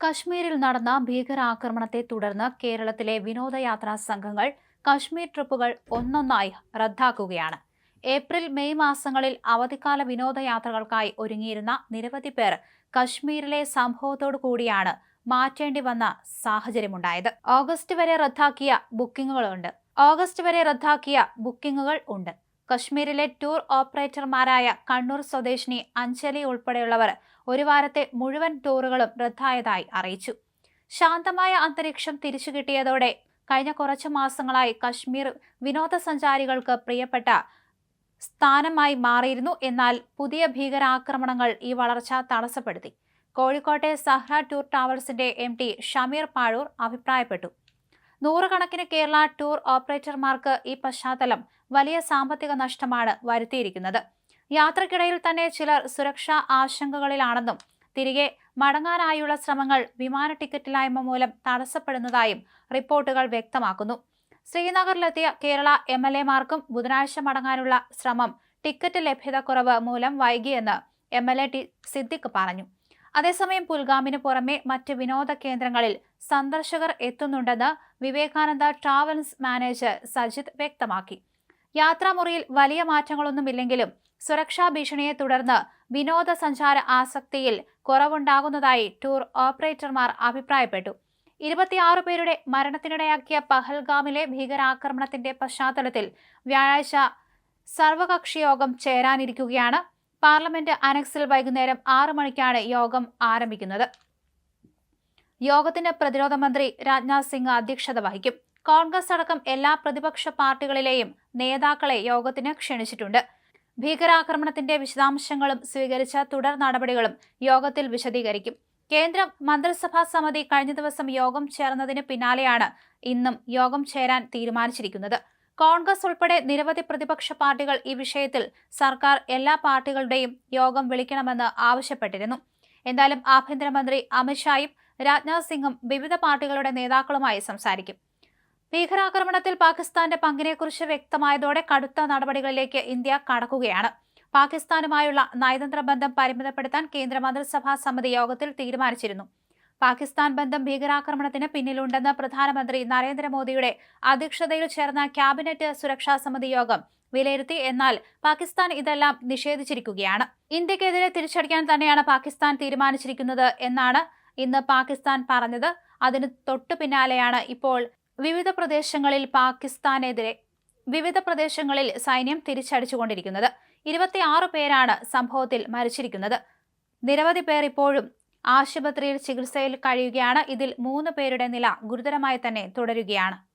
കശ്മീരിൽ നടന്ന ഭീകരാക്രമണത്തെ തുടർന്ന് കേരളത്തിലെ വിനോദയാത്രാ സംഘങ്ങൾ കശ്മീർ ട്രിപ്പുകൾ ഒന്നൊന്നായി റദ്ദാക്കുകയാണ്. ഏപ്രിൽ മെയ് മാസങ്ങളിൽ അവധിക്കാല വിനോദയാത്രകൾക്കായി ഒരുങ്ങിയിരുന്ന നിരവധി പേർ കശ്മീരിലെ സംഭവത്തോടു കൂടിയാണ് മാറ്റേണ്ടി വന്ന സാഹചര്യമുണ്ടായത്. ഓഗസ്റ്റ് വരെ റദ്ദാക്കിയ ബുക്കിംഗുകൾ ഉണ്ട്. കശ്മീരിലെ ടൂർ ഓപ്പറേറ്റർമാരായ കണ്ണൂർ സ്വദേശിനി അഞ്ജലി ഉൾപ്പെടെയുള്ളവർ ഒരു വാരത്തെ മുഴുവൻ ടൂറുകളും റദ്ദായതായി അറിയിച്ചു. ശാന്തമായ അന്തരീക്ഷം തിരിച്ചുകിട്ടിയതോടെ കഴിഞ്ഞ കുറച്ചു മാസങ്ങളായി കശ്മീർ വിനോദസഞ്ചാരികൾക്ക് പ്രിയപ്പെട്ട സ്ഥാനമായി മാറിയിരുന്നു. എന്നാൽ പുതിയ ഭീകരാക്രമണങ്ങൾ ഈ വളർച്ച തടസ്സപ്പെടുത്തി. കോഴിക്കോട്ടെ സഹ്ര ടൂർ ട്രാവൽസിന്റെ MD ഷമീർ പാഴൂർ അഭിപ്രായപ്പെട്ടു. നൂറുകണക്കിന് കേരള ടൂർ ഓപ്പറേറ്റർമാർക്ക് ഈ പശ്ചാത്തലം വലിയ സാമ്പത്തിക നഷ്ടമാണ് വരുത്തിയിരിക്കുന്നത്. യാത്രക്കിടയിൽ തന്നെ ചിലർ സുരക്ഷാ ആശങ്കകളിലാണെന്നും തിരികെ മടങ്ങാനായുള്ള ശ്രമങ്ങൾ വിമാന ടിക്കറ്റില്ലായ്മ മൂലം തടസ്സപ്പെടുന്നതായും റിപ്പോർട്ടുകൾ വ്യക്തമാക്കുന്നു. ശ്രീനഗറിലെത്തിയ കേരള MLA മാർക്കും ബുധനാഴ്ച മടങ്ങാനുള്ള ശ്രമം ടിക്കറ്റ് ലഭ്യതക്കുറവ് മൂലം വൈകിയെന്ന് MLA T സിദ്ദിഖ് പറഞ്ഞു. അതേസമയം പുൽഗാമിന് പുറമെ മറ്റ് വിനോദ കേന്ദ്രങ്ങളിൽ സന്ദർശകർ എത്തുന്നുണ്ടെന്ന് വിവേകാനന്ദ ട്രാവൽസ് മാനേജർ സജിത് വ്യക്തമാക്കി. യാത്രാമുറിയിൽ വലിയ മാറ്റങ്ങളൊന്നുമില്ലെങ്കിലും സുരക്ഷാ ഭീഷണിയെ തുടർന്ന് വിനോദസഞ്ചാര ആസക്തിയിൽ കുറവുണ്ടാകുന്നതായി ടൂർ ഓപ്പറേറ്റർമാർ അഭിപ്രായപ്പെട്ടു. 26 പേരുടെ മരണത്തിനിടയാക്കിയ പഹൽഗാമിലെ ഭീകരാക്രമണത്തിന്റെ പശ്ചാത്തലത്തിൽ വ്യാഴാഴ്ച സർവകക്ഷി യോഗം ചേരാനിരിക്കുകയാണ്. പാർലമെന്റ് അനക്സിൽ വൈകുന്നേരം 6 മണിക്കാണ് യോഗം ആരംഭിക്കുന്നത്. യോഗത്തിന് പ്രതിരോധ മന്ത്രി രാജ്നാഥ് സിംഗ് അധ്യക്ഷത വഹിക്കും. കോൺഗ്രസ് അടക്കം എല്ലാ പ്രതിപക്ഷ പാർട്ടികളിലെയും നേതാക്കളെ യോഗത്തിന് ക്ഷണിച്ചിട്ടുണ്ട്. ഭീകരാക്രമണത്തിന്റെ വിശദാംശങ്ങളും സ്വീകരിച്ച തുടർ നടപടികളും യോഗത്തിൽ വിശദീകരിക്കും. കേന്ദ്ര മന്ത്രിസഭാ സമിതി കഴിഞ്ഞ ദിവസം യോഗം ചേർന്നതിന് പിന്നാലെയാണ് ഇന്നും യോഗം ചേരാൻ തീരുമാനിച്ചിരിക്കുന്നത്. കോൺഗ്രസ് ഉൾപ്പെടെ നിരവധി പ്രതിപക്ഷ പാർട്ടികൾ ഈ വിഷയത്തിൽ സർക്കാർ എല്ലാ പാർട്ടികളുടെയും യോഗം വിളിക്കണമെന്ന് ആവശ്യപ്പെട്ടിരുന്നു. എന്തായാലും ആഭ്യന്തരമന്ത്രി അമിത്ഷായും രാജ്നാഥ് സിംഗും വിവിധ പാർട്ടികളുടെ നേതാക്കളുമായി സംസാരിക്കും. ഭീകരാക്രമണത്തിൽ പാകിസ്ഥാന്റെ പങ്കിനെക്കുറിച്ച് വ്യക്തമായതോടെ കടുത്ത നടപടികളിലേക്ക് ഇന്ത്യ കടക്കുകയാണ്. പാകിസ്ഥാനുമായുള്ള നയതന്ത്ര ബന്ധം പരിമിതപ്പെടുത്താൻ കേന്ദ്ര മന്ത്രിസഭാ സമിതി യോഗത്തിൽ തീരുമാനിച്ചിരുന്നു. പാകിസ്ഥാൻ ബന്ധം ഭീകരാക്രമണത്തിന് പിന്നിലുണ്ടെന്ന് പ്രധാനമന്ത്രി നരേന്ദ്രമോദിയുടെ അധ്യക്ഷതയിൽ ചേർന്ന ക്യാബിനറ്റ് സുരക്ഷാ സമിതി യോഗം വിലയിരുത്തി. എന്നാൽ പാകിസ്ഥാൻ ഇതെല്ലാം നിഷേധിച്ചിരിക്കുകയാണ്. ഇന്ത്യക്കെതിരെ തിരിച്ചടിക്കാൻ തന്നെയാണ് പാകിസ്ഥാൻ തീരുമാനിച്ചിരിക്കുന്നത് എന്നാണ് ഇന്ന് പാകിസ്ഥാൻ പറഞ്ഞത്. അതിന് തൊട്ടു പിന്നാലെയാണ് ഇപ്പോൾ വിവിധ പ്രദേശങ്ങളിൽ സൈന്യം തിരിച്ചടിച്ചുകൊണ്ടിരിക്കുന്നത്. 26 പേരാണ് സംഭവത്തിൽ മരിച്ചിരിക്കുന്നത്. നിരവധി പേർ ഇപ്പോഴും ആശുപത്രിയിൽ ചികിത്സയിൽ കഴിയുകയാണ്. ഇതിൽ 3 പേരുടെ നില ഗുരുതരമായി തന്നെ തുടരുകയാണ്.